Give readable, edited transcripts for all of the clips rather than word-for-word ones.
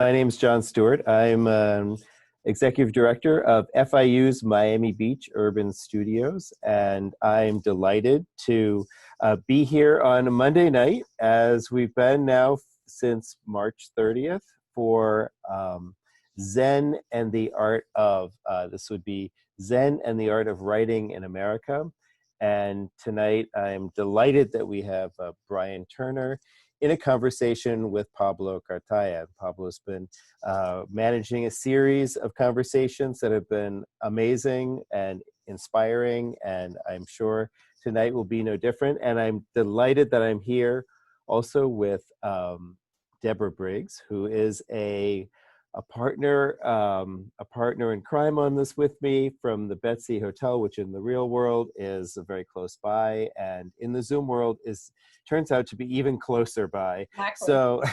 My name is John Stewart. I'm Executive Director of FIU's Miami Beach Urban Studios, and I'm delighted to be here on a Monday night, as we've been now since March 30th, for Zen and the Art of, this would be Zen and the Art of Writing in America. And tonight I'm delighted that we have Brian Turner in a conversation with Pablo Cartaya. Pablo's been managing a series of conversations that have been amazing and inspiring, and I'm sure tonight will be no different. And I'm delighted that I'm here also with Deborah Briggs, who is a partner in crime on this with me from the Betsy Hotel, which in the real world is very close by, and in the Zoom world turns out to be even closer by. Exactly. So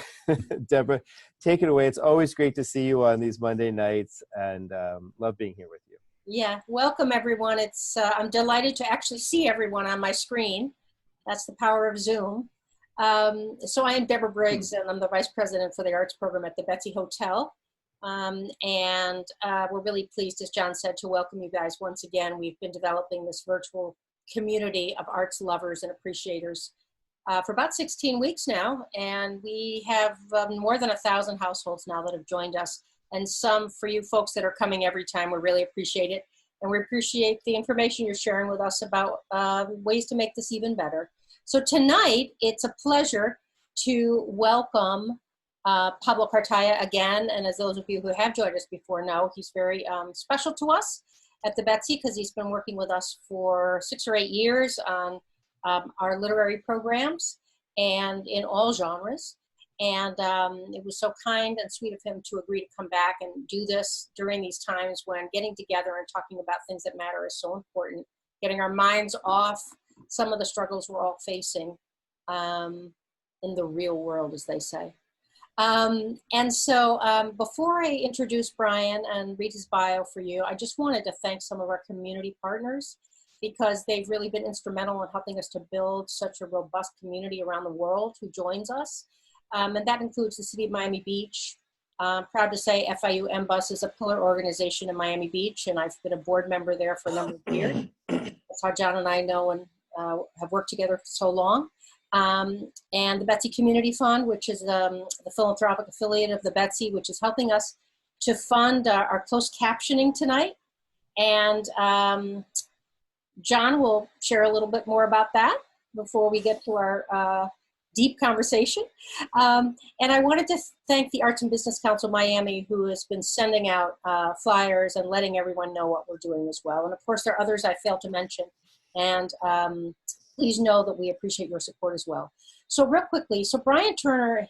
Deborah, take it away. It's always great to see you on these Monday nights, and love being here with you. Yeah, welcome everyone. I'm delighted to actually see everyone on my screen. That's the power of Zoom. So I am Deborah Briggs, and I'm the Vice President for the Arts Program at the Betsy Hotel. And we're really pleased, as John said, to welcome you guys once again. We've been developing this virtual community of arts lovers and appreciators for about 16 weeks now, and we have more than 1,000 households now that have joined us, and some for you folks that are coming every time. We really appreciate it, and we appreciate the information you're sharing with us about ways to make this even better. So tonight, it's a pleasure to welcome Pablo Cartaya again, and as those of you who have joined us before know, he's very special to us at the Betsy, because he's been working with us for 6 or 8 years on our literary programs and in all genres. And it was so kind and sweet of him to agree to come back and do this during these times when getting together and talking about things that matter is so important, getting our minds off some of the struggles we're all facing in the real world, as they say. And so before I introduce Brian and read his bio for you, I just wanted to thank some of our community partners, because they've really been instrumental in helping us to build such a robust community around the world who joins us. And that includes the City of Miami Beach. Proud to say FIU MBUS is a pillar organization in Miami Beach, and I've been a board member there for a number of years. That's how John and I know and have worked together for so long. And the Betsy Community Fund, which is the philanthropic affiliate of the Betsy, which is helping us to fund our closed captioning tonight. And John will share a little bit more about that before we get to our deep conversation. And I wanted to thank the Arts and Business Council Miami, who has been sending out flyers and letting everyone know what we're doing as well. And of course, there are others I failed to mention. And please know that we appreciate your support as well. So real quickly, so Brian Turner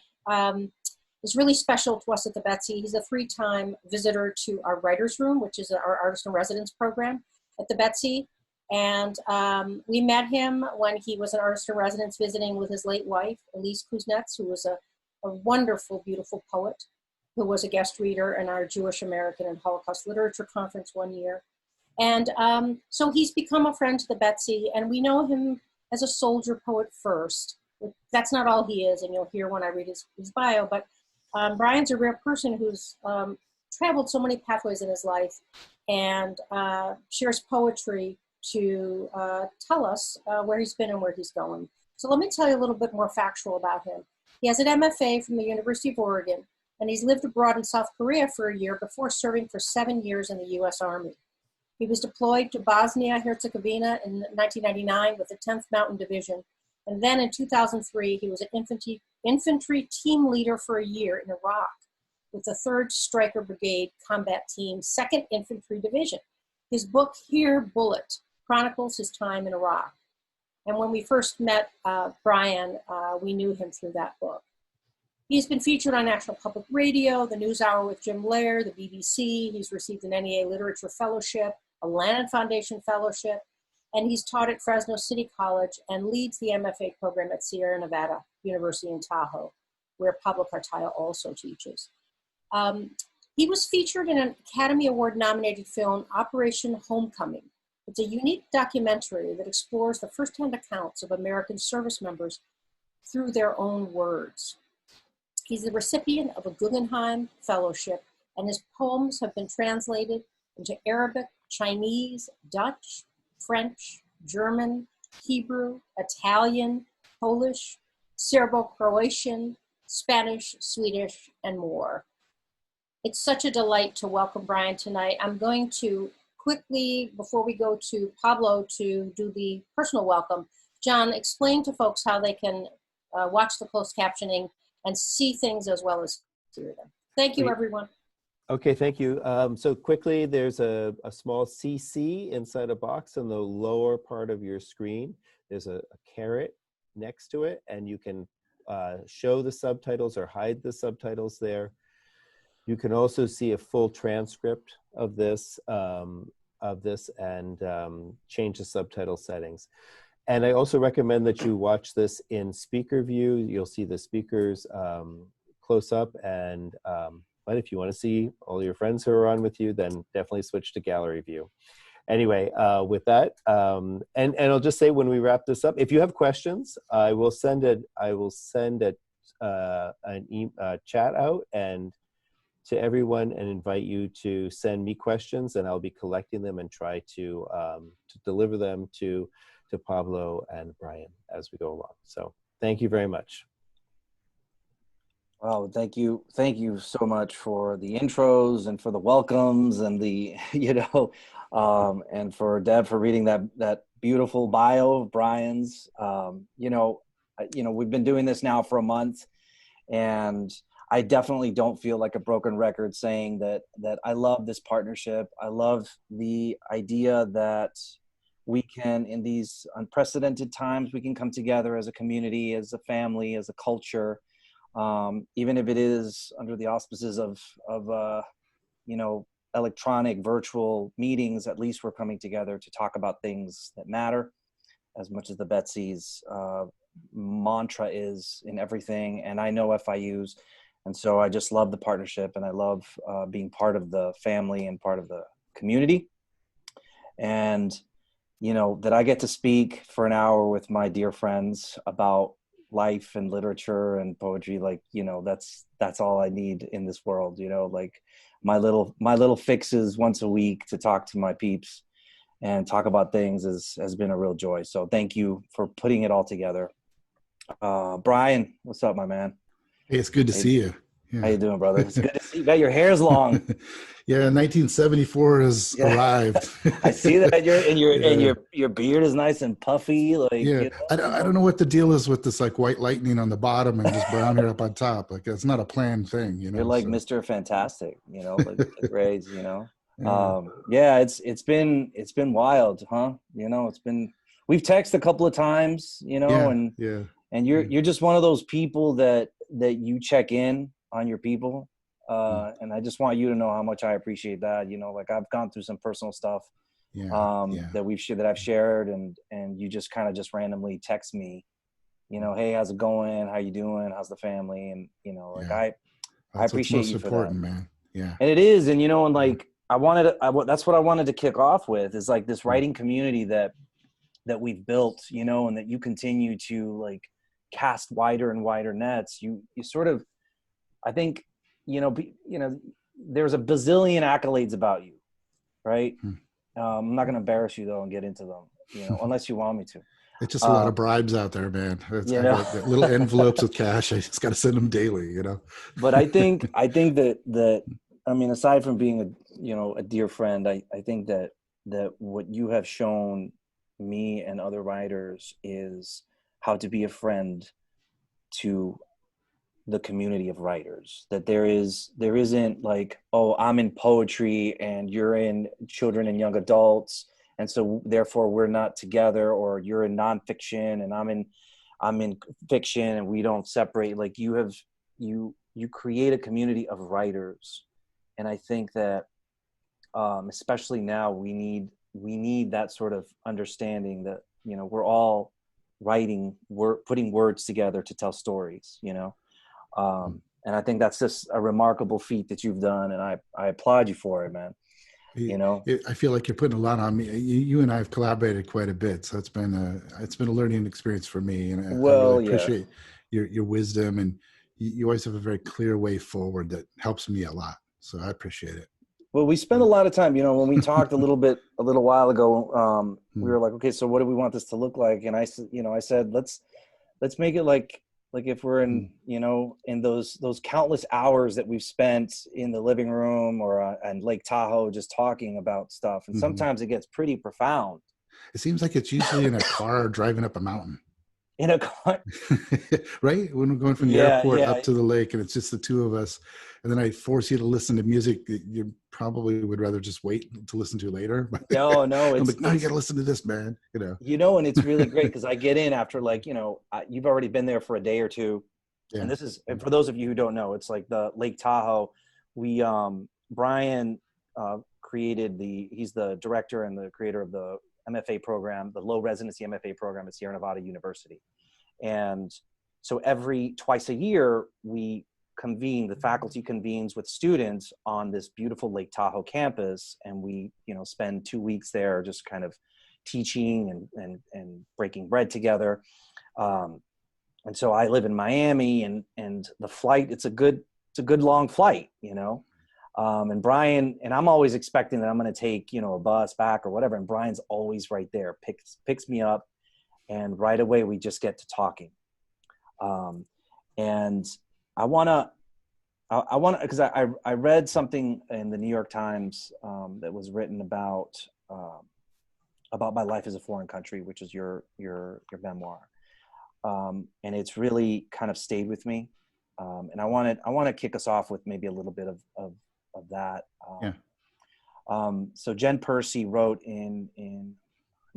is really special to us at the Betsy. He's a 3-time visitor to our Writers' Room, which is our Artist in Residence program at the Betsy. And we met him when he was an artist in residence visiting with his late wife, Elise Kuznets, who was a wonderful, beautiful poet, who was a guest reader in our Jewish American and Holocaust Literature Conference one year. And so he's become a friend to the Betsy, and we know him as a soldier poet first. That's not all he is, and you'll hear when I read his bio, but Brian's a rare person who's traveled so many pathways in his life and shares poetry to tell us where he's been and where he's going. So let me tell you a little bit more factual about him. He has an MFA from the University of Oregon, and he's lived abroad in South Korea for a year before serving for 7 years in the U.S. Army. He was deployed to Bosnia-Herzegovina in 1999 with the 10th Mountain Division, and then in 2003 he was an infantry team leader for a year in Iraq with the 3rd Stryker Brigade Combat Team, 2nd Infantry Division. His book, Here, Bullet, chronicles his time in Iraq. And when we first met Brian, we knew him through that book. He's been featured on National Public Radio, the NewsHour with Jim Blair, the BBC. He's received an NEA Literature Fellowship, a Lannan Foundation Fellowship, and he's taught at Fresno City College and leads the MFA program at Sierra Nevada University in Tahoe, where Pablo Cartaya also teaches. He was featured in an Academy Award nominated film, Operation Homecoming. It's a unique documentary that explores the firsthand accounts of American service members through their own words. He's the recipient of a Guggenheim Fellowship, and his poems have been translated into Arabic, Chinese, Dutch, French, German, Hebrew, Italian, Polish, Serbo-Croatian, Spanish, Swedish, and more. It's such a delight to welcome Brian tonight. I'm going to quickly, before we go to Pablo to do the personal welcome, John, explain to folks how they can watch the closed captioning and see things as well as hear them. Thank you, everyone. Okay, thank you. So quickly, there's a small CC inside a box in the lower part of your screen. There's a caret next to it, and you can show the subtitles or hide the subtitles there. You can also see a full transcript of this and change the subtitle settings. And I also recommend that you watch this in speaker view. You'll see the speakers close up, but if you want to see all your friends who are on with you, then definitely switch to gallery view. Anyway, with that, and I'll just say when we wrap this up, if you have questions, I will send a chat out and to everyone and invite you to send me questions, and I'll be collecting them and try to deliver them to Pablo and Brian as we go along. So thank you very much. Well, thank you so much for the intros and for the welcomes and the and for Deb for reading that beautiful bio of Brian's. We've been doing this now for a month, and I definitely don't feel like a broken record saying that I love this partnership. I love the idea that we can, in these unprecedented times, we can come together as a community, as a family, as a culture, even if it is under the auspices of electronic virtual meetings. At least we're coming together to talk about things that matter, as much as the Betsy's mantra is in everything. And I know FIU's. And so I just love the partnership, and I love being part of the family and part of the community. And, that I get to speak for an hour with my dear friends about life and literature and poetry, that's all I need in this world, like my little fixes once a week to talk to my peeps and talk about things has been a real joy. So thank you for putting it all together. Brian, what's up, my man? Hey, it's good to see you. Yeah. How you doing, brother? It's good to see you. Your hair's long. Yeah, 1974 has arrived. I see that your beard is nice and puffy. I don't know what the deal is with this white lightning on the bottom and just brown hair up on top. It's not a planned thing, You're like Mr. Fantastic, like the grades, It's been wild, huh? We've texted a couple of times, and you're just one of those people that you check in on your people. And I just want you to know how much I appreciate that. I've gone through some personal stuff that I've shared, and you just kind of just randomly text me, hey, how's it going? How you doing? How's the family? And I appreciate you for that, man. Yeah. And it is, and that's what I wanted to kick off with is this writing community that we've built, and that you continue to cast wider and wider nets. You sort of, I think, there's a bazillion accolades about you, right? I'm not going to embarrass you though and get into them, unless you want me to. It's just a lot of bribes out there, man. I got little envelopes with cash. I just got to send them daily, But I think that aside from being a dear friend, I think that what you have shown me and other writers is how to be a friend to the community of writers. That there isn't I'm in poetry and you're in children and young adults, and so therefore we're not together, or you're in nonfiction and I'm in fiction and we don't separate. You create a community of writers, and I think that especially now we need that sort of understanding that we're all writing, we're putting words together to tell stories, and I think that's just a remarkable feat that you've done, and I applaud you for it, man. I feel like you're putting a lot on me. You and I have collaborated quite a bit, so it's been a learning experience for me, and I really appreciate your wisdom and you always have a very clear way forward that helps me a lot. So I appreciate it. Well, we spent a lot of time, when we talked a little while ago, we were like, okay, so what do we want this to look like? And I said, let's make it like if we're in, in those countless hours that we've spent in the living room or and Lake Tahoe, just talking about stuff. And sometimes it gets pretty profound. It seems like it's usually in a car driving up a mountain. In a car. Right? When we're going from the airport up to the lake and it's just the two of us, and then I force you to listen to music that you probably would rather just wait to listen to later. No. I'm like, no, you got to listen to this, man. And it's really great because I get in after you've already been there for a day or two. Yeah. And this is, for those of you who don't know, it's like the Lake Tahoe. We, Brian he's the director and the creator of the MFA program, the low residency MFA program at Sierra Nevada University. And so twice a year, the faculty convenes with students on this beautiful Lake Tahoe campus. And we, spend 2 weeks there just kind of teaching and breaking bread together. And so I live in Miami and the flight, it's a good long flight, and Brian, and I'm always expecting that I'm going to take, a bus back or whatever. And Brian's always right there, picks me up. And right away we just get to talking. And I want to, because I read something in the New York Times that was written about My Life as a Foreign Country, which is your memoir. And it's really kind of stayed with me. And I want to kick us off with maybe a little bit of that. So Jen Percy wrote in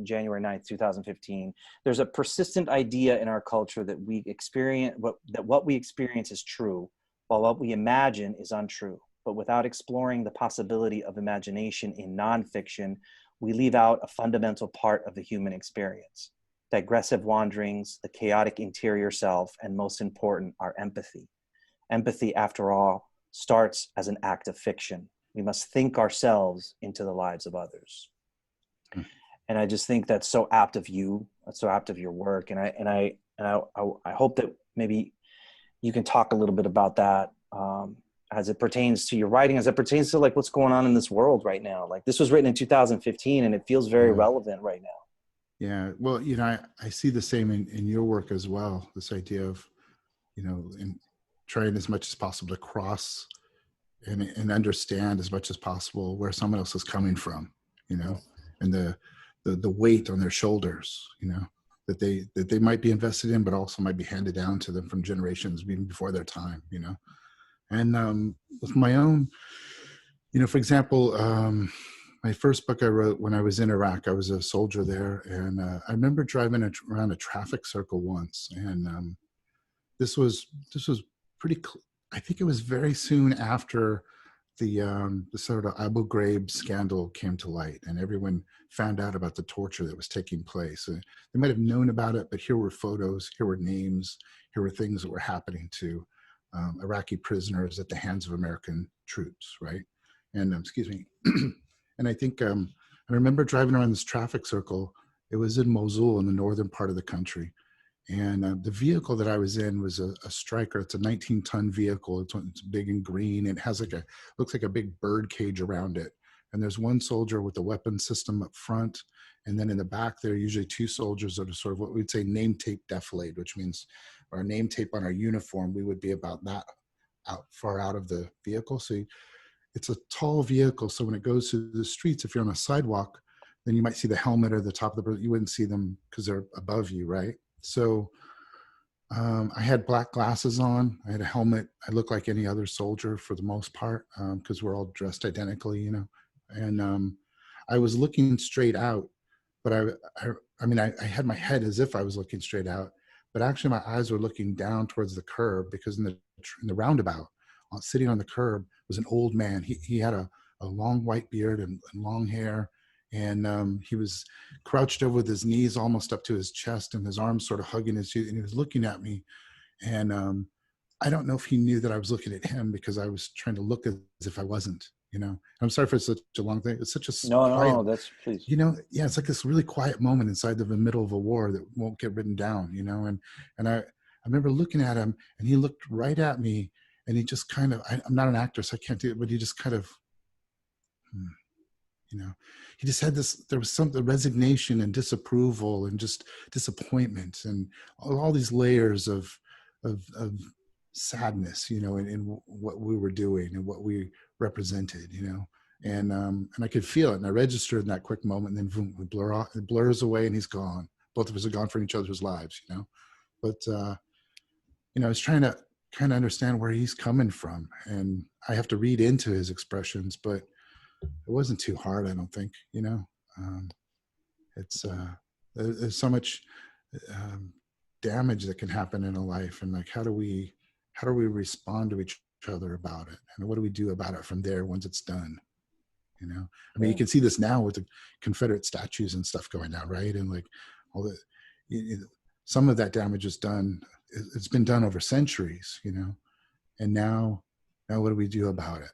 January 9th, 2015, there's a persistent idea in our culture that what we experience is true, while what we imagine is untrue. But without exploring the possibility of imagination in nonfiction, we leave out a fundamental part of the human experience: digressive wanderings, the chaotic interior self, and most important, our empathy. Empathy, after all, starts as an act of fiction. We must think ourselves into the lives of others. And I just think that's so apt of you. That's so apt of your work. And I hope that maybe you can talk a little bit about that as it pertains to your writing, as it pertains to like what's going on in this world right now. Like this was written in 2015 and it feels very relevant right now. Yeah. Well, I see the same in your work as well. This idea of, in trying as much as possible to cross and understand as much as possible where someone else is coming from, and the weight on their shoulders, that they might be invested in, but also might be handed down to them from generations even before their time, And with my own, for example, my first book I wrote when I was in Iraq, I was a soldier there, and I remember driving around a traffic circle once, and this was pretty. I think it was very soon after the sort of Abu Ghraib scandal came to light, and everyone found out about the torture that was taking place. They might have known about it, but here were photos, here were names, here were things that were happening to Iraqi prisoners at the hands of American troops, right? And excuse me. And I think I remember driving around this traffic circle. It was in Mosul in the northern part of the country. And the vehicle that I was in was a Stryker. It's a 19-ton vehicle. It's big and green. It has looks like a big bird cage around it. And there's one soldier with a weapon system up front. And then in the back, there are usually two soldiers that are sort of what we'd say name tape defilade, which means our name tape on our uniform, we would be about that far out of the vehicle. So it's a tall vehicle. So when it goes through the streets, if you're on a sidewalk, then you might see the helmet or the top of the bird. You wouldn't see them because they're above you, right? So I had black glasses on. I had a helmet. I looked like any other soldier for the most part because we're all dressed identically, And I was looking straight out, but I had my head as if I was looking straight out, but actually my eyes were looking down towards the curb because in the roundabout, sitting on the curb was an old man. He had a long white beard and long hair. And he was crouched over with his knees almost up to his chest and his arms sort of hugging his cheek. And he was looking at me. And I don't know if he knew that I was looking at him because I was trying to look as if I wasn't, I'm sorry for such a long thing. It's such a quiet, no, that's please. Yeah, it's like this really quiet moment inside the middle of a war that won't get written down, And remember looking at him, and he looked right at me, and he just kind of, I'm not an actor, so I can't do it, but he just kind of, you know, he just had this, there was some resignation and disapproval and just disappointment and all these layers of sadness, you know, in what we were doing and what we represented, you know. And I could feel it, and I registered in that quick moment, and then boom, it blurs away, and he's gone. Both of us are gone from each other's lives, you know. But you know, I was trying to kind of understand where he's coming from, and I have to read into his expressions, but it wasn't too hard, I don't think, you know. It's there's so much damage that can happen in a life, and like, how do we respond to each other about it, and what do we do about it from there once it's done? You know, I mean, you can see this now with the Confederate statues and stuff going down, right? And like all the, some of that damage is done. It's been done over centuries, you know, and now what do we do about it?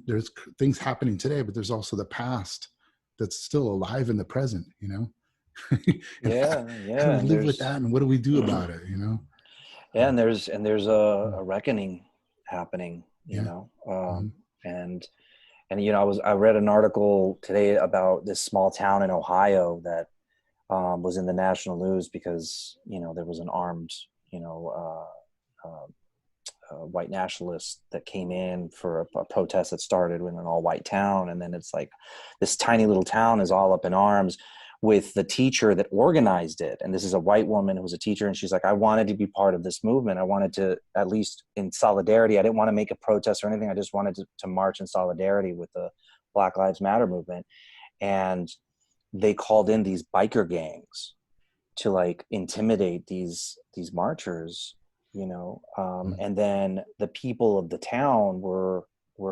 There's things happening today, but there's also the past that's still alive in the present, you know. Yeah, How do yeah. we live with that, and what do we do about it, you know? Yeah, and there's a reckoning happening, you Yeah. know. And you know, I read an article today about this small town in Ohio that was in the national news because, you know, there was an armed, you know, white nationalist that came in for a protest that started with an all white town. And then it's like this tiny little town is all up in arms with the teacher that organized it. And this is a white woman who was a teacher. And she's like, I wanted to be part of this movement. I wanted to, at least in solidarity, I didn't want to make a protest or anything. I just wanted to march in solidarity with the Black Lives Matter movement. And they called in these biker gangs to like intimidate these marchers, you know. And then the people of the town were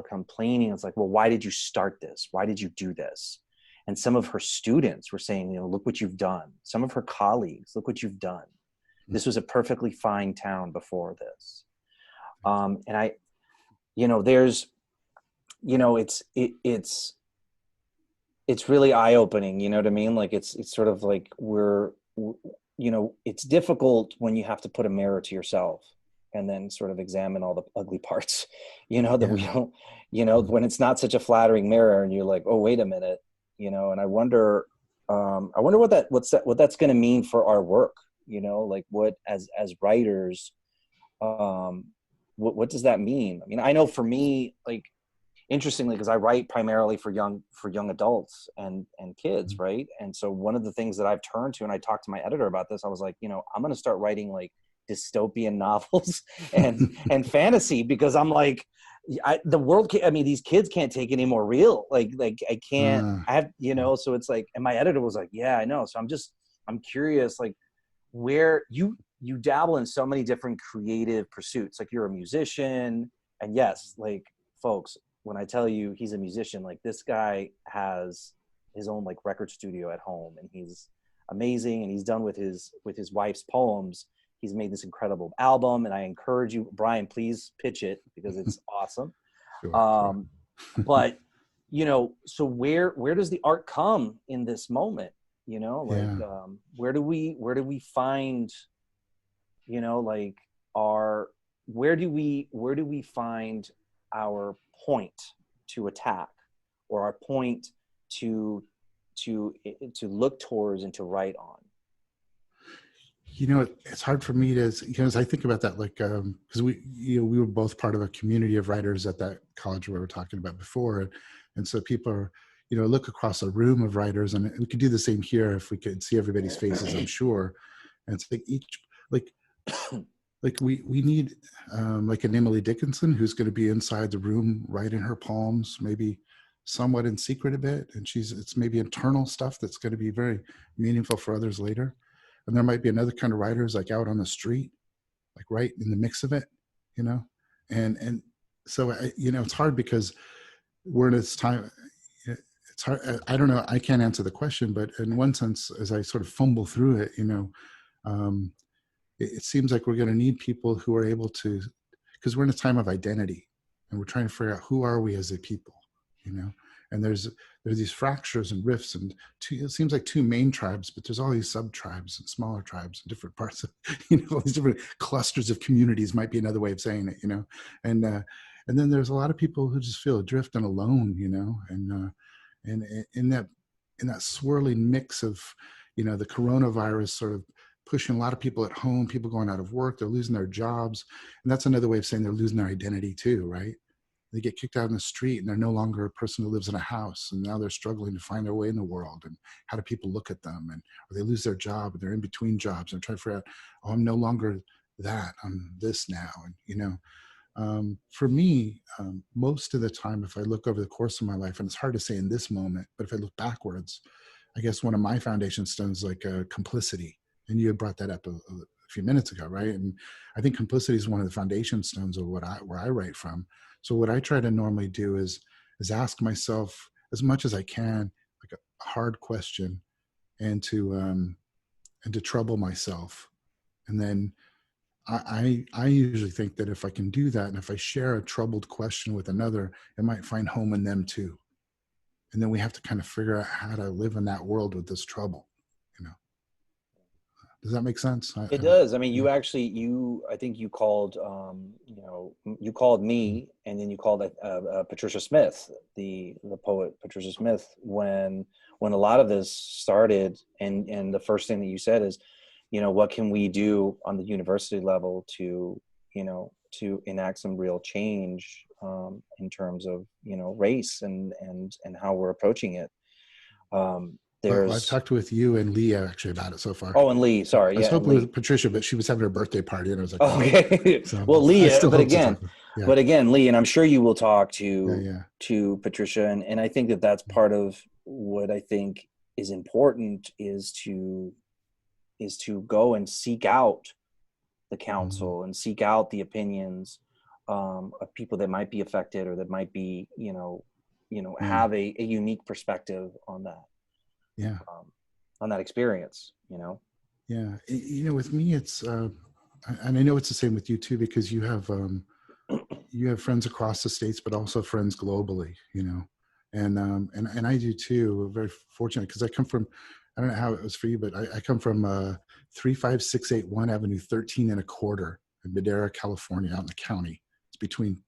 complaining. It's like, well, why did you start this? Why did you do this? And some of her students were saying, you know, look what you've done. Some of her colleagues, look what you've done. This was a perfectly fine town before this. And I, you know, there's, you know, it's really eye-opening, you know what I mean? Like it's sort of like you know, it's difficult when you have to put a mirror to yourself and then sort of examine all the ugly parts, you know, that we don't, you know, when it's not such a flattering mirror and you're like, oh, wait a minute, you know. And I wonder what that's going to mean for our work, you know, like what, as writers, what does that mean? I mean, I know for me, like, interestingly, because I write primarily for young adults and kids, right? And so one of the things that I've turned to, and I talked to my editor about this, I was like, you know, I'm going to start writing like dystopian novels and fantasy, because I'm like, the world I mean, these kids can't take any more real. Like I can't. I have, you know. So it's like, and my editor was like, yeah, I know. So I'm curious, like, where you dabble in so many different creative pursuits. Like, you're a musician, and yes, like, folks, when I tell you he's a musician, like, this guy has his own like record studio at home, and he's amazing, and he's done with his wife's poems. He's made this incredible album, and I encourage you, Brian, please pitch it because it's awesome. Sure. But, you know, so where does the art come in this moment? You know, like, where do we find, you know, like where do we find our point to attack, or our point to look towards and to write on? You know, it's hard for me to, because I think about that, like, because we were both part of a community of writers at that college we were talking about before, and so people are, you know, look across a room of writers, and we could do the same here if we could see everybody's faces, I'm sure. And it's like each, like we need like an Emily Dickinson who's going to be inside the room writing her poems, maybe somewhat in secret a bit, and it's maybe internal stuff that's going to be very meaningful for others later. And there might be another kind of writers like out on the street, like right in the mix of it, you know? And so, you know, it's hard because we're in this time, it's hard. I don't know. I can't answer the question, but in one sense, as I sort of fumble through it, you know, it seems like we're going to need people who are able to, because we're in a time of identity, and we're trying to figure out who are we as a people, you know? and there's these fractures and rifts, and it seems like two main tribes, but there's all these sub tribes and smaller tribes in different parts of, all these different clusters of communities might be another way of saying it, and then there's a lot of people who just feel adrift and alone, and in that swirling mix of, the coronavirus sort of pushing a lot of people at home, people going out of work, they're losing their jobs, and that's another way of saying they're losing their identity too, right? They get kicked out in the street and they're no longer a person who lives in a house, and now they're struggling to find their way in the world, and how do people look at them, and or they lose their job and they're in between jobs and try to figure out, oh, I'm no longer that, I'm this now. And for me, most of the time, if I look over the course of my life, and it's hard to say in this moment, but if I look backwards, I guess one of my foundation stones, like complicity, and you had brought that up a few minutes ago, right? And I think complicity is one of the foundation stones of where I write from. So what I try to normally do is ask myself as much as I can, like a hard question, and to trouble myself. And then I usually think that if I can do that, and if I share a troubled question with another, it might find home in them too. And then we have to kind of figure out how to live in that world with this trouble. Does that make sense? It does. I mean, I think you called, you called me, and then you called Patricia Smith, the poet Patricia Smith, when a lot of this started, and the first thing that you said is, what can we do on the university level to enact some real change in terms of, race and how we're approaching it. I've talked with you and Lee actually about it so far. Oh, and Lee, sorry. I was hoping with Patricia, but she was having her birthday party, and I was like, okay. So, well, Lee, but again, Lee, and I'm sure you will talk to Patricia, and I think that's part of what I think is important is to go and seek out the counsel and seek out the opinions of people that might be affected, or that might be, have a unique perspective on that. Yeah. On that experience, Yeah. With me, it's, and I know it's the same with you too, because you have friends across the states, but also friends globally, and I do too. We're very fortunate because I come from, I don't know how it was for you, but I come from 35681 Avenue 13 and a quarter in Madera, California, out in the county. It's between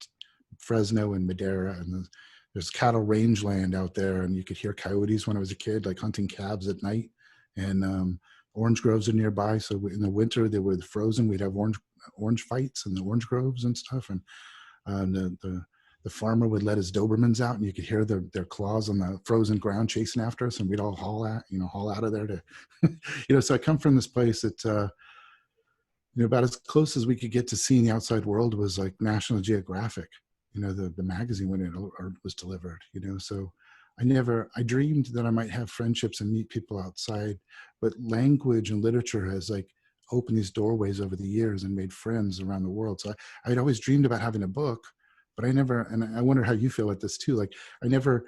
Fresno and Madera, and there's cattle rangeland out there, and you could hear coyotes when I was a kid, like hunting calves at night. And orange groves are nearby. So in the winter, they were frozen. We'd have orange fights in the orange groves and stuff. And the farmer would let his Dobermans out, and you could hear their claws on the frozen ground chasing after us, and we'd all haul out of there to, So I come from this place that, about as close as we could get to seeing the outside world was like National Geographic. The magazine when it was delivered, so I dreamed that I might have friendships and meet people outside, but language and literature has like opened these doorways over the years and made friends around the world. So I'd always dreamed about having a book, but and I wonder how you feel at this too. Like I never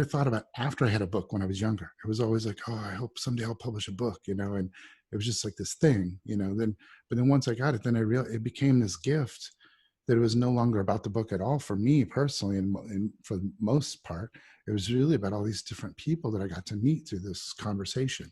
thought about after I had a book when I was younger. It was always like, oh, I hope someday I'll publish a book, and it was just like this thing, but then once I got it, then it became this gift. That it was no longer about the book at all for me personally, and for the most part, it was really about all these different people that I got to meet through this conversation.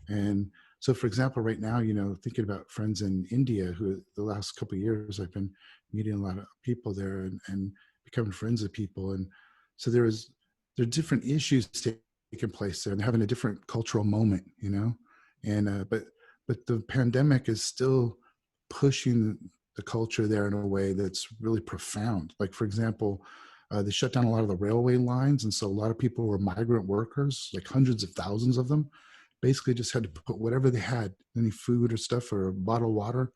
And so, for example, right now, thinking about friends in India, who the last couple of years I've been meeting a lot of people there and becoming friends with people, and so there are different issues taking place there, and having a different cultural moment, and but the pandemic is still pushing the culture there in a way that's really profound. Like, for example, they shut down a lot of the railway lines. And so a lot of people were migrant workers, like hundreds of thousands of them, basically just had to put whatever they had, any food or stuff or a bottle of water,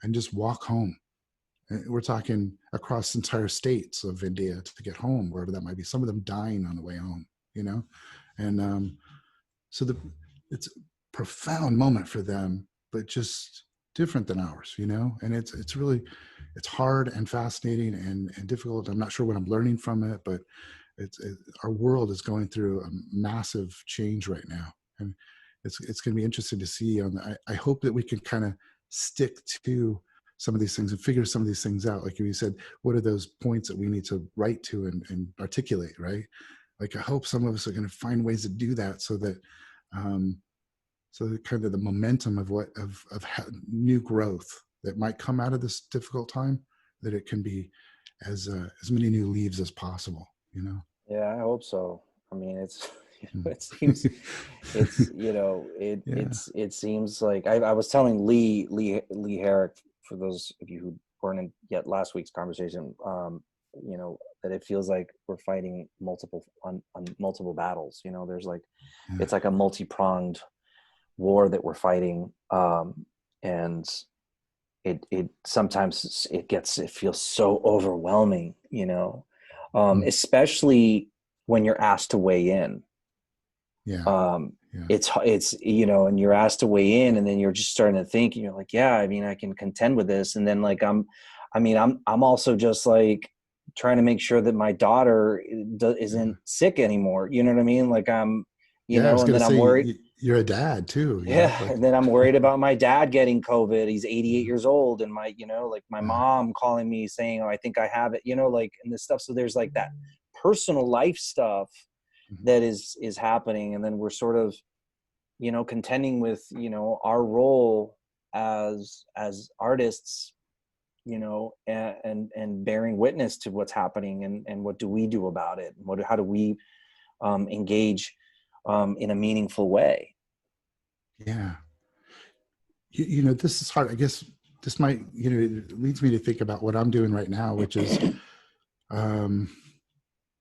and just walk home. And we're talking across entire states of India to get home, wherever that might be. Some of them dying on the way home, And so it's a profound moment for them, but just different than ours, and it's really, it's hard and fascinating and difficult. I'm not sure what I'm learning from it, but our world is going through a massive change right now, and it's going to be interesting to see. I hope that we can kind of stick to some of these things and figure some of these things out. Like you said, what are those points that we need to write to and articulate, right? Like, I hope some of us are going to find ways to do that, so that kind of the momentum of new growth that might come out of this difficult time, that it can be as many new leaves as possible, you know. Yeah, I hope so. I mean, it's Mm. it seems it's Yeah. it seems like I was telling Lee Herrick, for those of you who weren't in yet last week's conversation, that it feels like we're fighting on multiple battles. There's like, Yeah. it's like a multi-pronged war that we're fighting, and it sometimes it feels so overwhelming, Mm. especially when you're asked to weigh in. Yeah. Yeah. It's and you're asked to weigh in, and then you're just starting to think, and you're like, yeah, I mean, I can contend with this. And then like, I'm also just like trying to make sure that my daughter isn't sick anymore. You know what I mean? Like, Yeah, I was and going then to I'm say, worried. you're a dad too, Yeah. like, And then I'm worried about my dad getting COVID. He's 88 years old. And my yeah. mom calling me saying, oh, I think I have it, like, and this stuff. So there's like that personal life stuff that is happening. And then we're sort of, contending with, our role as artists, and bearing witness to what's happening, and what do we do about it? How do we engage in a meaningful way? Yeah. This is hard. I guess this might, it leads me to think about what I'm doing right now, which is,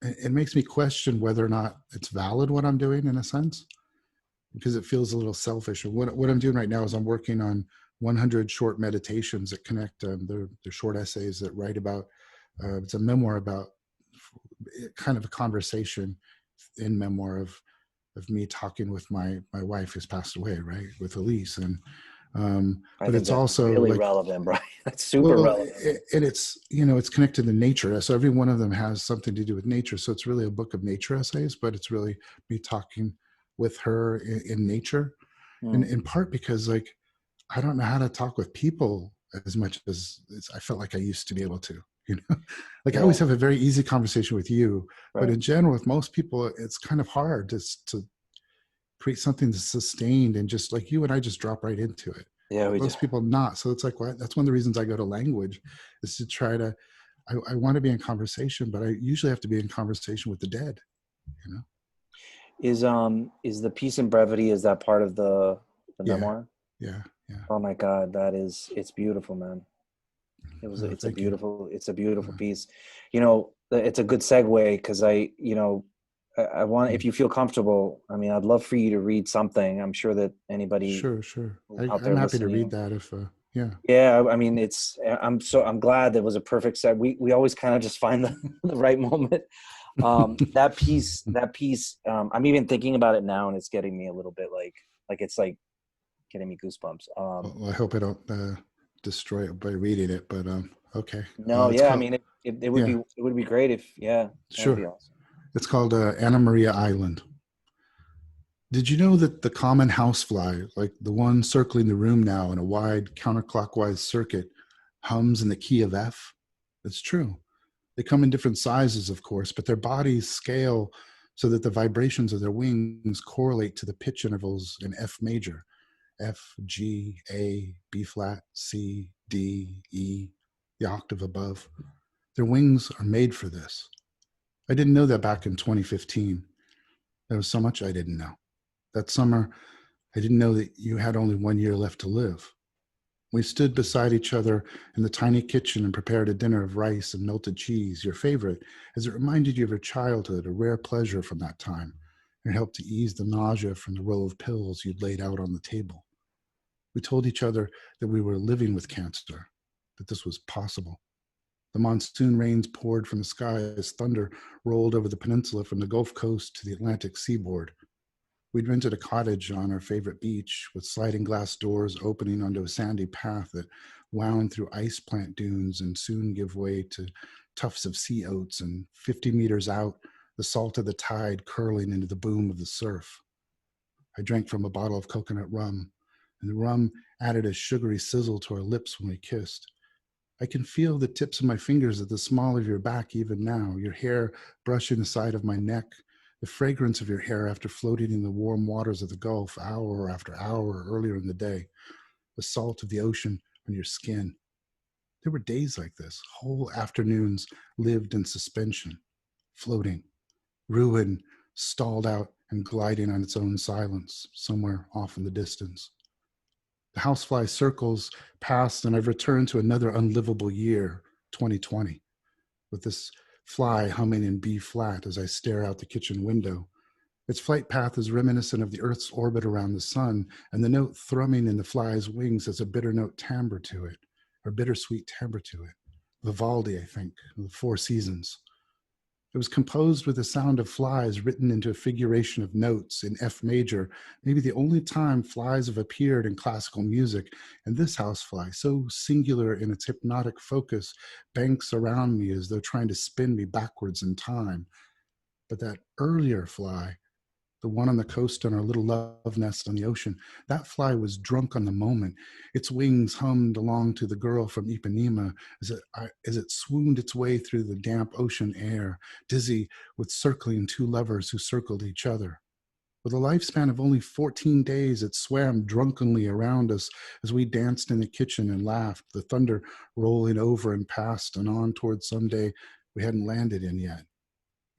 it makes me question whether or not it's valid what I'm doing, in a sense, because it feels a little selfish. And what I'm doing right now is I'm working on 100 short meditations that connect. They're short essays that write about, it's a memoir about kind of a conversation in memoir of me talking with my wife who's passed away, right, with Elise. And but it's also really like, relevant, Brian. That's super relevant. And it's, it's connected to nature. So every one of them has something to do with nature. So it's really a book of nature essays, but it's really me talking with her in nature. And in part because, like, I don't know how to talk with people as much as I felt like I used to be able to, like, I always have a very easy conversation with you, right. But in general, with most people, it's kind of hard to create something that's sustained, and just like you and I just drop right into it. Yeah, most people not. So it's like, that's one of the reasons I go to language, is to try to, I want to be in conversation, but I usually have to be in conversation with the dead, Is the Peace and Brevity, is that part of the memoir? Yeah. Oh my God, it's beautiful, man. It's a beautiful piece. It's a good segue, because I want, if you feel comfortable, I mean, I'd love for you to read something. I'm sure that anybody. Sure. I'm happy to read that if, yeah. Yeah. I mean, I'm glad that was a perfect set. We always kind of just find the right moment. That piece, I'm even thinking about it now, and it's getting me a little bit like it's like getting me goosebumps. Well, I hope I don't destroy it by reading it, but okay. No, I mean, it would be great if, sure. Be awesome. It's called Anna Maria Island. Did you know that the common housefly, like the one circling the room now in a wide counterclockwise circuit, hums in the key of F? It's true. They come in different sizes, of course, but their bodies scale so that the vibrations of their wings correlate to the pitch intervals in F major: F, G, A, B flat, C, D, E, the octave above. Their wings are made for this. I didn't know that back in 2015. There was so much I didn't know. That summer, I didn't know that you had only 1 year left to live. We stood beside each other in the tiny kitchen and prepared a dinner of rice and melted cheese, your favorite, as it reminded you of your childhood, a rare pleasure from that time, and helped to ease the nausea from the row of pills you'd laid out on the table. We told each other that we were living with cancer, that this was possible. The monsoon rains poured from the sky as thunder rolled over the peninsula from the Gulf Coast to the Atlantic seaboard. We'd rented a cottage on our favorite beach with sliding glass doors opening onto a sandy path that wound through ice plant dunes and soon give way to tufts of sea oats, and 50 meters out, the salt of the tide curling into the boom of the surf. I drank from a bottle of coconut rum, and the rum added a sugary sizzle to our lips when we kissed. I can feel the tips of my fingers at the small of your back even now, your hair brushing the side of my neck, the fragrance of your hair after floating in the warm waters of the Gulf hour after hour earlier in the day, the salt of the ocean on your skin. There were days like this, whole afternoons lived in suspension, floating, ruin stalled out and gliding on its own silence somewhere off in the distance. The housefly circles past, and I've returned to another unlivable year, 2020, with this fly humming in B flat as I stare out the kitchen window. Its flight path is reminiscent of the Earth's orbit around the sun, and the note thrumming in the fly's wings has a bitter note timbre to it, or bittersweet timbre to it. Vivaldi, I think, the Four Seasons. It was composed with the sound of flies written into a figuration of notes in F major, maybe the only time flies have appeared in classical music, and this housefly, so singular in its hypnotic focus, banks around me as though trying to spin me backwards in time. But that earlier fly, the one on the coast on our little love nest on the ocean, that fly was drunk on the moment. Its wings hummed along to the girl from Ipanema as it swooned its way through the damp ocean air, dizzy with circling two lovers who circled each other. With a lifespan of only 14 days, it swam drunkenly around us as we danced in the kitchen and laughed, the thunder rolling over and past and on towards some day we hadn't landed in yet.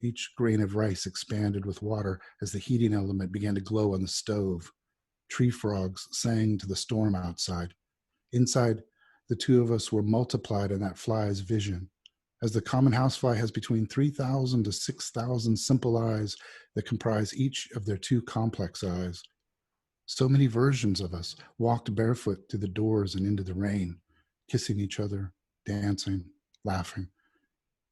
Each grain of rice expanded with water as the heating element began to glow on the stove. Tree frogs sang to the storm outside. Inside, the two of us were multiplied in that fly's vision, as the common housefly has between 3,000 to 6,000 simple eyes that comprise each of their two complex eyes. So many versions of us walked barefoot through the doors and into the rain, kissing each other, dancing, laughing.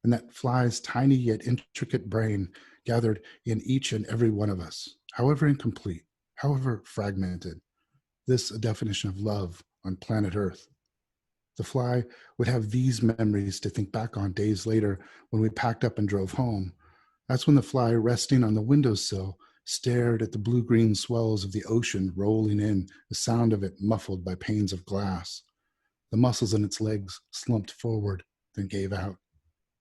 And that fly's tiny yet intricate brain gathered in each and every one of us, however incomplete, however fragmented. This a definition of love on planet Earth. The fly would have these memories to think back on days later when we packed up and drove home. That's when the fly, resting on the windowsill, stared at the blue-green swells of the ocean rolling in, the sound of it muffled by panes of glass. The muscles in its legs slumped forward, then gave out.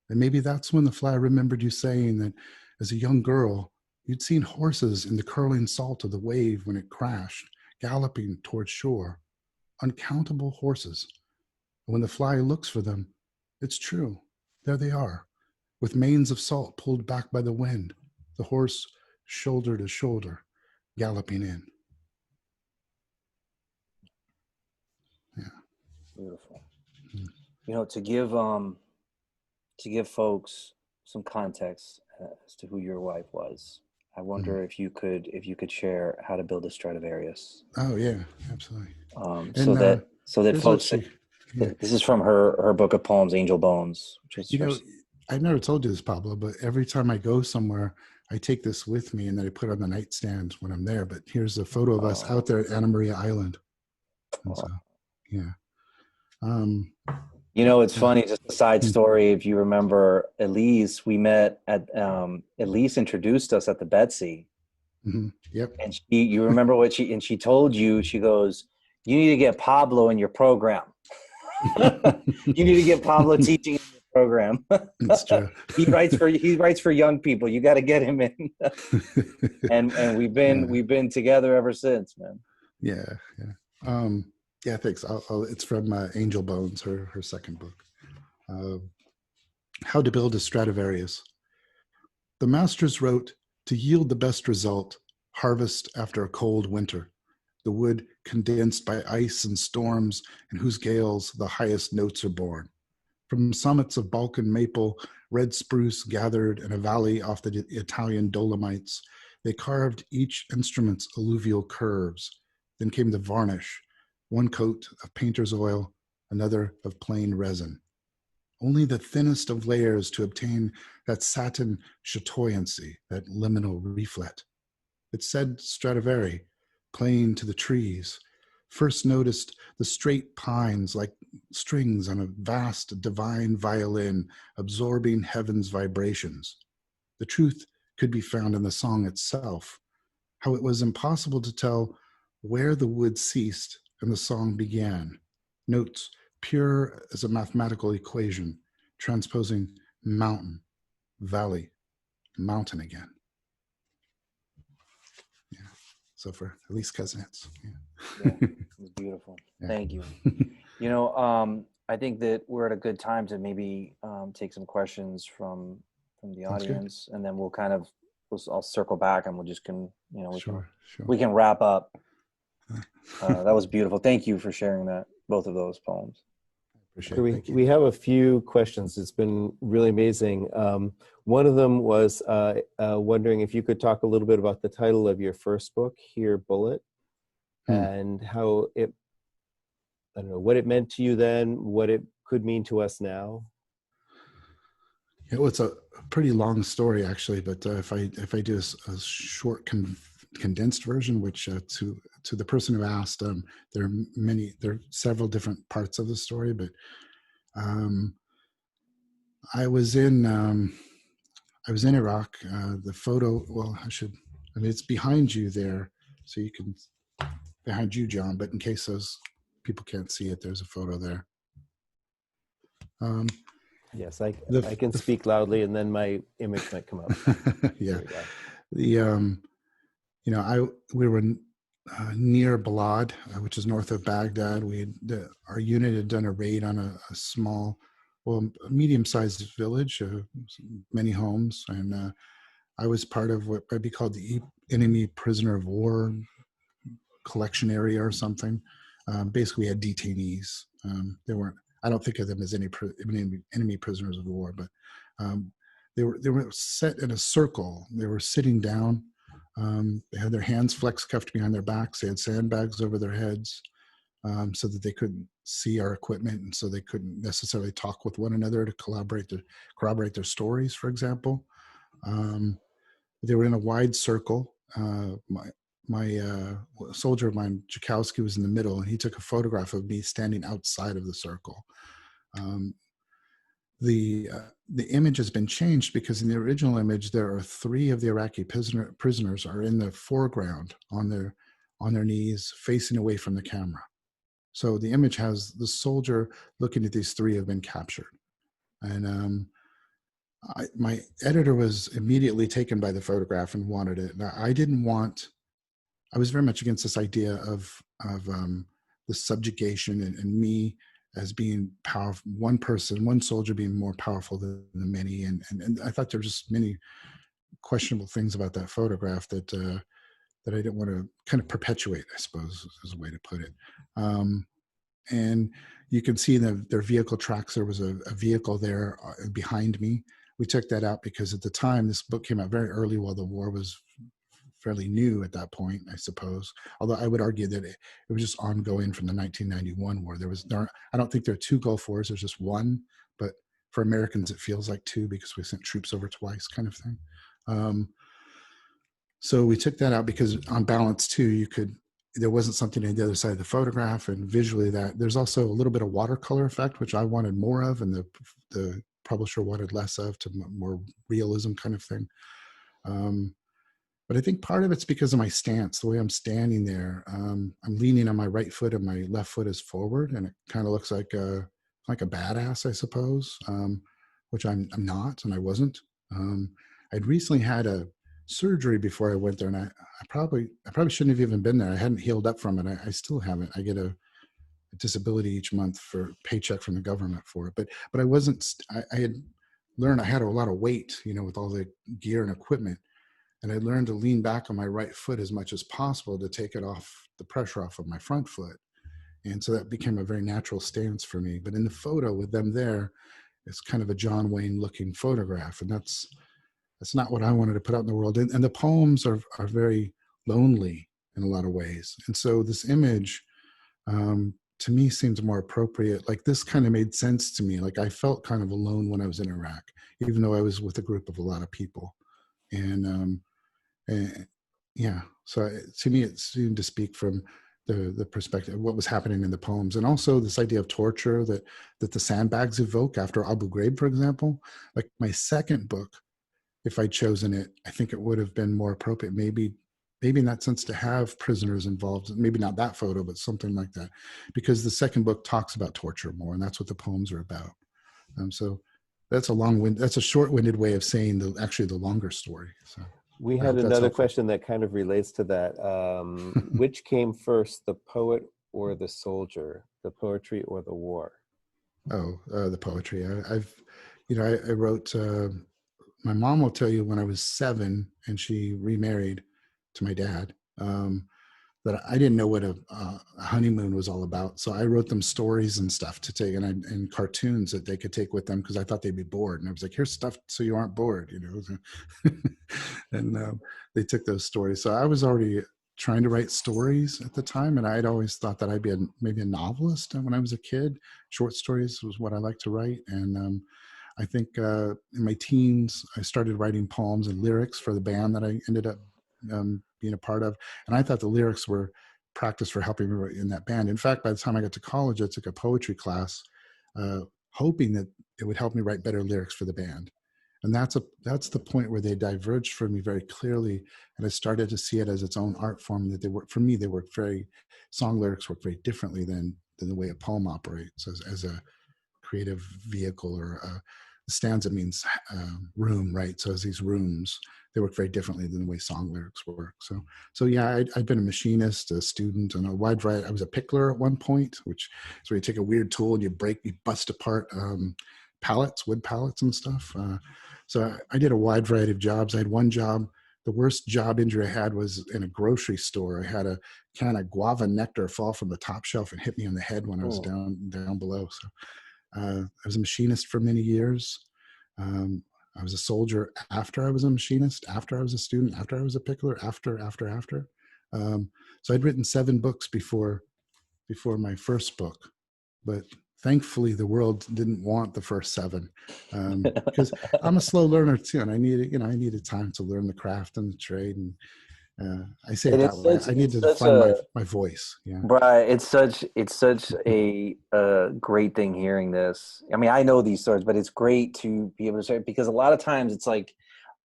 And maybe that's when the fly remembered you saying that as a young girl, you'd seen horses in the curling salt of the wave when it crashed, galloping towards shore. Uncountable horses. And when the fly looks for them, it's true. There they are, with manes of salt pulled back by the wind, the horse shoulder to shoulder, galloping in. Yeah. Beautiful. You know, to give folks some context as to who your wife was, I wonder if you could share how to build a Stradivarius. Oh yeah, absolutely. So that folks, actually, yeah. This is from her book of poems, Angel Bones. Which is I never told you this, Pablo, but every time I go somewhere, I take this with me and then I put it on the nightstand when I'm there. But here's a photo of us out there at Anna Maria Island. And so, yeah. You know, it's funny, just a side story. If you remember Elise, we met at, Elise introduced us at the Betsy. Mm-hmm. Yep. And you remember what she told you, she goes, you need to get Pablo in your program. You need to get Pablo teaching in your program. That's true. He writes for young people. You got to get him in. and we've been together ever since, man. Yeah. Yeah, thanks. It's from Angel Bones, her second book. How to Build a Stradivarius. The masters wrote, to yield the best result, harvest after a cold winter, the wood condensed by ice and storms, in whose gales the highest notes are born. From summits of Balkan maple, red spruce gathered in a valley off the Italian Dolomites, they carved each instrument's alluvial curves. Then came the varnish, one coat of painter's oil, another of plain resin. Only the thinnest of layers to obtain that satin chatoyancy, that liminal reflet. It said Stradivari, playing to the trees, first noticed the straight pines like strings on a vast divine violin absorbing heaven's vibrations. The truth could be found in the song itself, how it was impossible to tell where the wood ceased and the song began, notes pure as a mathematical equation, transposing mountain, valley, mountain again. So for at least cousins. Yeah, it was beautiful. Yeah. Thank you. You know, I think that we're at a good time to maybe take some questions from the Sounds good. audience, and then I'll circle back, and we'll just Sure. we can wrap up. That was beautiful. Thank you for sharing both of those poems. Appreciate it. Thank you. We have a few questions. It's been really amazing. One of them was wondering if you could talk a little bit about the title of your first book, Here Bullet, and how it, I don't know, what it meant to you then, what it could mean to us now. Yeah, well, it's a pretty long story actually, but if I do a short condensed version, which to the person who asked, there are several different parts of the story, but I was in Iraq. The photo, well, it's behind you there, so you can, behind you, John, but in case those people can't see it, there's a photo there. Yes, I can speak loudly, and then my image might come up. Yeah, we were near Balad, which is north of Baghdad. Our unit had done a raid on a small, well, medium-sized village, many homes, and I was part of what might be called the enemy prisoner of war collection area or something. Basically, we had detainees. They weren't. I don't think of them as any enemy prisoners of war, but they were set in a circle. They were sitting down. They had their hands flex cuffed behind their backs. They had sandbags over their heads so that they couldn't see our equipment, and so they couldn't necessarily talk with one another to corroborate their stories, for example. They were in a wide circle. My soldier of mine, Jakowski, was in the middle, and he took a photograph of me standing outside of the circle. The image has been changed because in the original image, there are 3 of the Iraqi prisoners are in the foreground on their knees, facing away from the camera. So the image has the soldier looking at these 3 who have been captured. And my editor was immediately taken by the photograph and wanted it. Now, I was very much against this idea of the subjugation and me as being powerful, one soldier being more powerful than the many. And I thought there were just many questionable things about that photograph that I didn't want to kind of perpetuate, I suppose is a way to put it. And you can see their vehicle tracks. There was a vehicle there behind me. We took that out because at the time, this book came out very early while the war was fairly new at that point, I suppose. Although I would argue that it was just ongoing from the 1991 war. I don't think there are 2 Gulf Wars. There's just one, but for Americans, it feels like 2 because we sent troops over twice, kind of thing. So we took that out because on balance too, there wasn't something on the other side of the photograph, and visually that there's also a little bit of watercolor effect, which I wanted more of, and the publisher wanted less of, to more realism kind of thing. But I think part of it's because of my stance, the way I'm standing there. I'm leaning on my right foot and my left foot is forward, and it kind of looks like a badass, I suppose, which I'm not, and I wasn't. I'd recently had a surgery before I went there, and I probably shouldn't have even been there. I hadn't healed up from it. I still haven't. I get a disability each month for paycheck from the government for it, but I wasn't. I had learned I had a lot of weight, with all the gear and equipment. And I learned to lean back on my right foot as much as possible to take the pressure off of my front foot. And so that became a very natural stance for me. But in the photo with them there, it's kind of a John Wayne looking photograph. And that's not what I wanted to put out in the world. And the poems are very lonely in a lot of ways. And so this image, to me, seems more appropriate. Like this kind of made sense to me. Like I felt kind of alone when I was in Iraq, even though I was with a group of a lot of people. And yeah, so to me, it seemed to speak from the perspective of what was happening in the poems, and also this idea of torture that the sandbags evoke after Abu Ghraib, for example. Like my second book, if I'd chosen it, I think it would have been more appropriate, maybe in that sense, to have prisoners involved. Maybe not that photo, but something like that, because the second book talks about torture more, and that's what the poems are about. So that's a short-winded way of saying actually the longer story. So. We I had hope that's another helpful. question that kind of relates to that. Which came first, the poet or the soldier, the poetry or the war? Oh, the poetry. I wrote. My mom will tell you when I was 7 and she remarried to my dad. That I didn't know what a honeymoon was all about. So I wrote them stories and stuff to take, and cartoons that they could take with them because I thought they'd be bored. And I was like, "Here's stuff so you aren't bored," and they took those stories. So I was already trying to write stories at the time, and I'd always thought that I'd be maybe a novelist when I was a kid. Short stories was what I liked to write, and I think in my teens I started writing poems and lyrics for the band that I ended up being a part of. And I thought the lyrics were practice for helping me in that band. In fact, by the time I got to college, I took a poetry class, hoping that it would help me write better lyrics for the band. And that's the point where they diverged from me very clearly. And I started to see it as its own art form, that they work song lyrics work very differently than the way a poem operates as a creative vehicle, or stanza means room, right? So as these rooms, they work very differently than the way song lyrics work. So yeah, I'd been a machinist, a student, and a wide variety. I was a pickler at one point, which is where you take a weird tool and you bust apart wood pallets and stuff. So I did a wide variety of jobs. I had one job. The worst job injury I had was in a grocery store. I had a can of guava nectar fall from the top shelf and hit me on the head when I was down below. So I was a machinist for many years. I was a soldier after I was a machinist, after I was a student, after I was a pickler, after. So I'd written 7 books before my first book, but thankfully the world didn't want the first 7 because I'm a slow learner too, and I needed time to learn the craft and the trade. And I say it that way. I needed to find my voice. Yeah. Brian, it's such a great thing hearing this. I mean, I know these stories, but it's great to be able to share, because a lot of times it's like,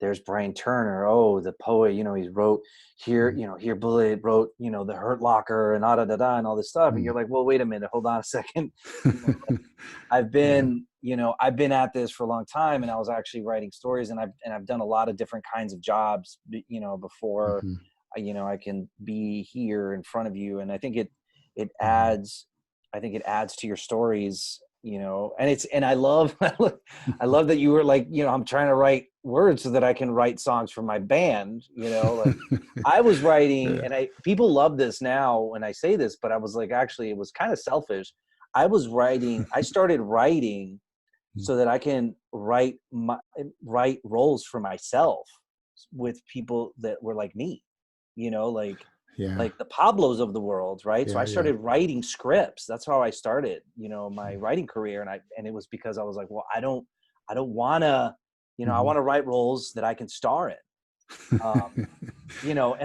there's Brian Turner, the poet, he wrote here, Here Bullet wrote, The Hurt Locker and and all this stuff. And you're like, well, wait a minute, hold on a second. I've been, I've been at this for a long time, and I was actually writing stories, and I've done a lot of different kinds of jobs, before I can be here in front of you. And I think it adds to your stories, and I love that you were like, I'm trying to write words so that I can write songs for my band, like I was writing, and people love this now when I say this, but I was like, actually, it was kind of selfish. I started writing so that I can write roles for myself with people that were like me, like the Pablos of the world, right? So I started writing scripts. That's how I started, my writing career. And it was because I was like, well, I don't want to, I want to write roles that I can star in. And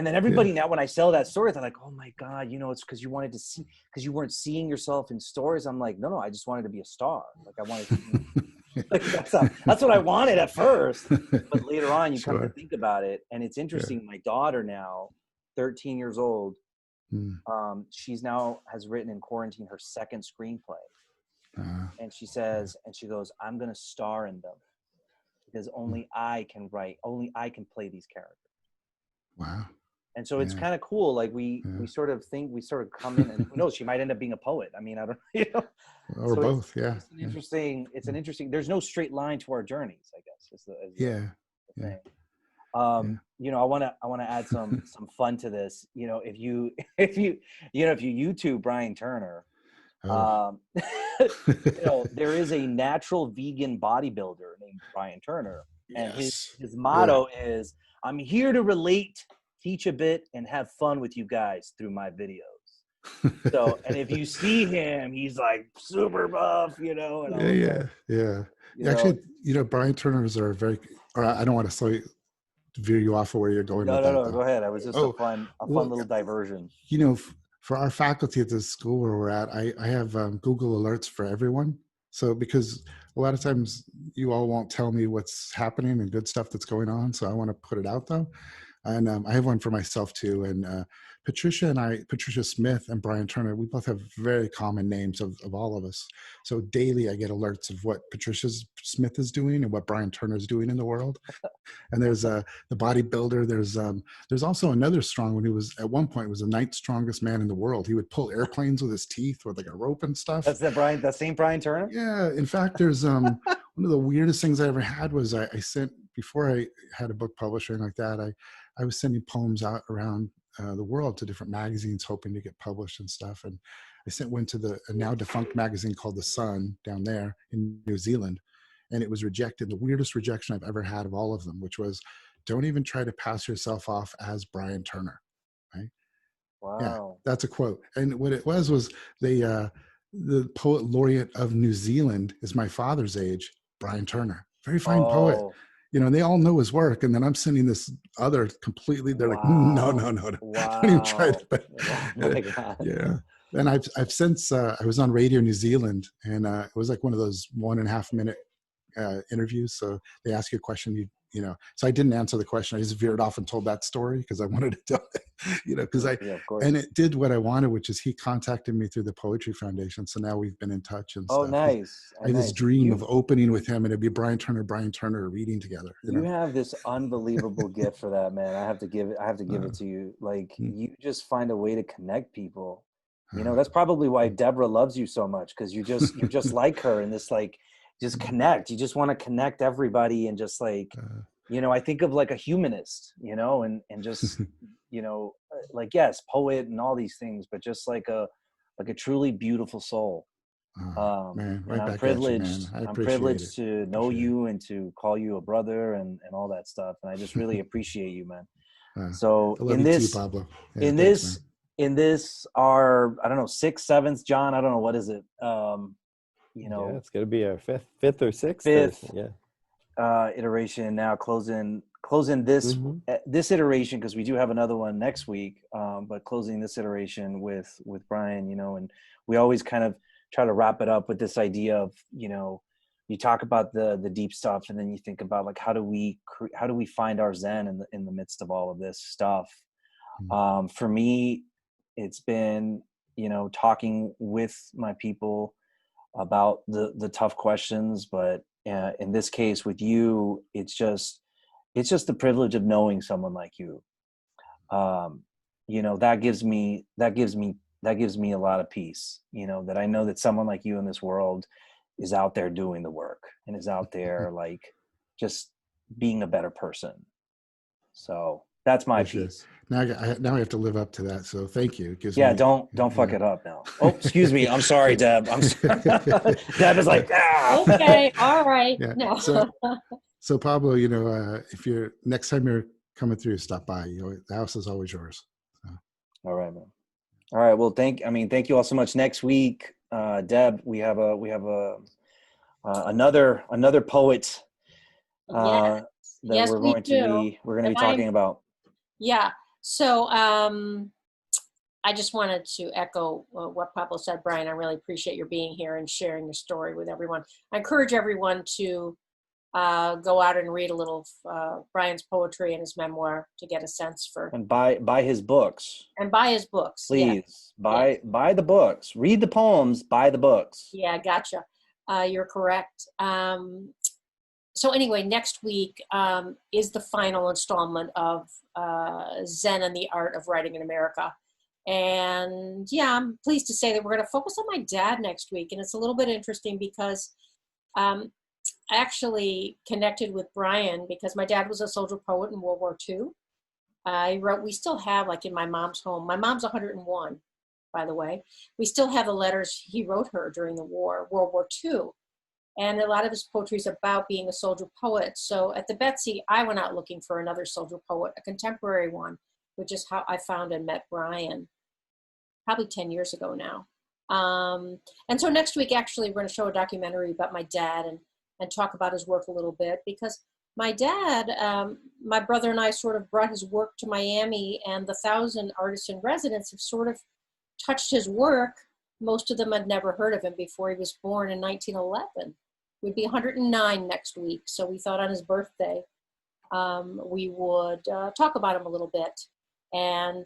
then everybody now, when I sell that story, they're like, oh my God, it's because you wanted to see, because you weren't seeing yourself in stories. I'm like, no, I just wanted to be a star. Like I wanted to be, like, that's what I wanted at first. But later on, you come to think about it. And it's interesting. My daughter now, 13 years old, she's now has written in quarantine her second screenplay. And she says, and she goes, I'm going to star in them because only I can play these characters. Wow. And so it's kind of cool. Like we sort of come in, and who knows, she might end up being a poet. I mean, I don't, or so both. It's an interesting, there's no straight line to our journeys, I guess. Is the thing. I want to add some fun to this. If you YouTube Brian Turner, there is a natural vegan bodybuilder named Brian Turner, and his motto is, I'm here to relate, teach a bit, and have fun with you guys through my videos. So, and if you see him, he's like super buff, and Actually, Brian Turners are I don't want to veer you off of where you're going. No, go ahead. I was just a fun little diversion. For our faculty at the school where we're at, I have Google alerts for everyone. So because a lot of times you all won't tell me what's happening and good stuff that's going on. So I want to put it out though. And I have one for myself too. And Patricia Smith and Brian Turner, we both have very common names of all of us. So daily I get alerts of what Patricia Smith is doing and what Brian Turner is doing in the world. And there's the bodybuilder. There's also another strong one who was at one point was the ninth strongest man in the world. He would pull airplanes with his teeth with like a rope and stuff. That's that same Brian Turner? Yeah. In fact, there's one of the weirdest things I ever had was I sent, before I had a book publisher and like that, I was sending poems out around the world to different magazines hoping to get published and stuff. And I sent one to a now defunct magazine called The Sun down there in New Zealand. And it was rejected, the weirdest rejection I've ever had of all of them, which was, don't even try to pass yourself off as Brian Turner, right? Wow. Yeah, that's a quote. And what it was the poet laureate of New Zealand is my father's age, Brian Turner. Very fine poet. You know, and they all know his work. And then I'm sending this other completely, they're like, no. Wow. Don't even try to. But, Oh my God. yeah. And I've since, I was on Radio New Zealand, and it was like one of those 1.5 minute interviews. So they ask you a question, you know, so I didn't answer the question. I just veered off and told that story because I wanted to tell it, you know, because and it did what I wanted, which is he contacted me through the Poetry Foundation. So now we've been in touch and stuff. Nice. I had this dream of opening with him, and it'd be Brian Turner reading together. You have this unbelievable gift for that, man. I have to give it to you. Like you just find a way to connect people. You know, that's probably why Deborah loves you so much, because you're just like her in this, like, just connect. You just want to connect everybody, and just like, you know, I think of like a humanist, you know, and just, you know, like, yes, poet and all these things, but just like a truly beautiful soul. Man, and I'm privileged to know you and to call you a brother and all that stuff. And I just really appreciate you, man. So in this, too, Pablo. Yeah, in this, our, I don't know, 6th, 7th, John, I don't know, what is it? You know, it's going to be our fifth or sixth iteration now, closing this this iteration, because we do have another one next week, but closing this iteration with Brian, you know, and we always kind of try to wrap it up with this idea of, you know, you talk about the deep stuff, and then you think about like, how do we find our Zen in the midst of all of this stuff? For me, it's been, you know, talking with my people about the tough questions, but in this case with you, it's just the privilege of knowing someone like you. You know, that gives me a lot of peace, you know, that I know that someone like you in this world is out there doing the work and is out there like just being a better person. So that's my piece. Now I have to live up to that. So thank you. Don't fuck it up now. Oh, excuse me. I'm sorry, Deb. I'm sorry. Deb is like, okay, all right. Yeah. No. So Pablo, you know, if you're next time you're coming through, stop by. You know, the house is always yours. So. All right, man. All right. Well, thank you all so much. Next week, Deb, we have another poet that we're going to be talking about. Yeah. So I just wanted to echo what Pablo said, Brian. I really appreciate your being here and sharing your story with everyone. I encourage everyone to go out and read a little Brian's poetry and his memoir to get a sense for. And buy his books. And buy his books. Please buy the books. Read the poems. Buy the books. Yeah, gotcha. You're correct. So anyway, next week is the final installment of Zen and the Art of Writing in America. And yeah, I'm pleased to say that we're going to focus on my dad next week. And it's a little bit interesting because I actually connected with Brian because my dad was a soldier poet in World War II. We still have, like in my mom's home, my mom's 101, by the way. We still have the letters he wrote her during the war, World War II. And a lot of his poetry is about being a soldier poet. So at the Betsy, I went out looking for another soldier poet, a contemporary one, which is how I found and met Brian, probably 10 years ago now. And so next week, actually, we're going to show a documentary about my dad and talk about his work a little bit, because my dad, my brother and I sort of brought his work to Miami, and the 1,000 artists in residence have sort of touched his work. Most of them had never heard of him before he was born in 1911. We'd be 109 next week. So we thought on his birthday, we would talk about him a little bit. And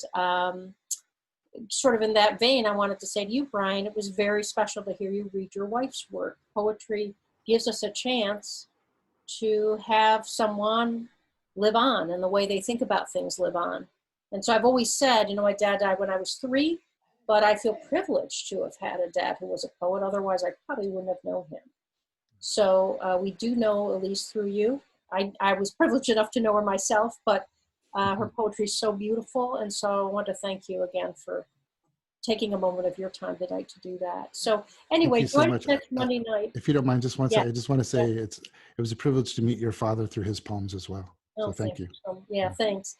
sort of in that vein, I wanted to say to you, Brian, it was very special to hear you read your wife's work. Poetry gives us a chance to have someone live on, and the way they think about things live on. And so I've always said, my dad died when I was 3, but I feel privileged to have had a dad who was a poet. Otherwise, I probably wouldn't have known him. So we do know Elise through you. I was privileged enough to know her myself, but her poetry is so beautiful. And so I want to thank you again for taking a moment of your time tonight to do that. So anyway, so join much. us next Monday night. If you don't mind, just one second. Yeah. I just want to say it was a privilege to meet your father through his poems as well. Oh, So thank you. Thanks.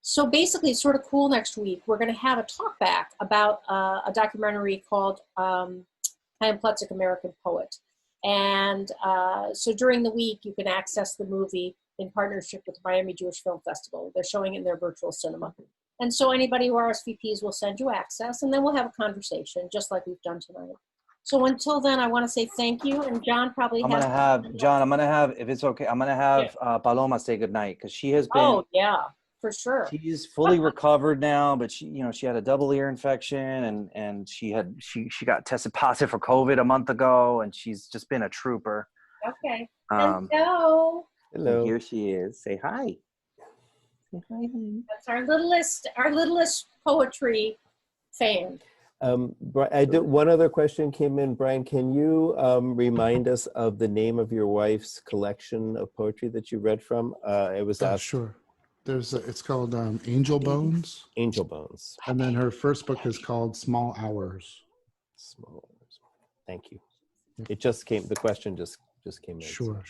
So basically, it's sort of cool next week. We're going to have a talk back about a documentary called Chaim Plutzik, American Poet. And so during the week, you can access the movie in partnership with the Miami Jewish Film Festival. They're showing it in their virtual cinema. And so anybody who RSVPs will send you access, and then we'll have a conversation just like we've done tonight. So until then, I want to say thank you. And John probably I'm gonna have, if it's okay, I'm gonna have Paloma say goodnight, because she has been. Oh yeah, for sure. She's fully recovered now, but she had a double ear infection, and she got tested positive for COVID a month ago, and she's just been a trooper. Okay. Hello. And here she is. Say hi. Say hi. That's our littlest poetry fan. One other question came in. Brian, can you remind us of the name of your wife's collection of poetry that you read from? It was asked. Sure. It's called Angel Bones. Angel Bones. And then her first book is called Small Hours. Small Hours. Thank you. It just came. The question just came in. Sure.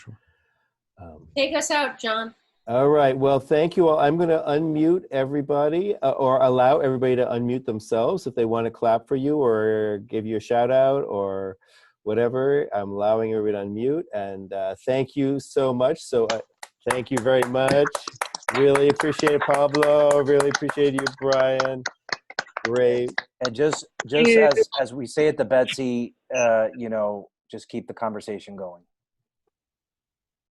Take us out, John. All right. Well, thank you all. I'm going to unmute everybody or allow everybody to unmute themselves if they want to clap for you or give you a shout out or whatever. I'm allowing everybody to unmute. And thank you so much. So thank you very much. Really appreciate it, Pablo. Really appreciate you, Brian. Great. And just as we say at the Betsy, just keep the conversation going.